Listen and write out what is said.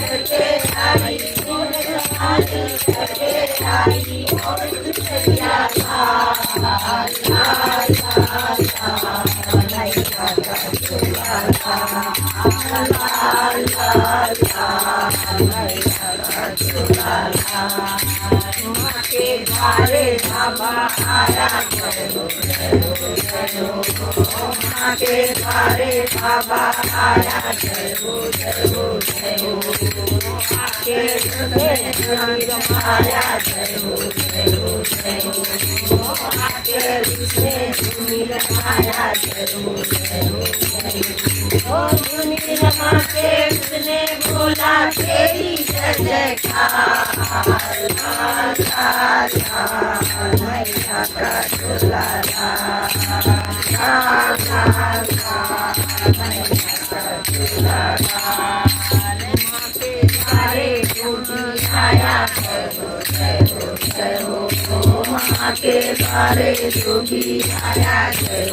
करके आई मोर समाधि करके आई मोर दुसरिया के द्वारे बाबा आया करो माँ के द्वारे बाबा आया करो माँ के आया करो माँ के आया करो मुनि रमा के उसने बोला तेरी जय जयकार मैया का दुलारा माँ के द्वारे टूटी आया करो माँ के द्वारे टूटी आया करो।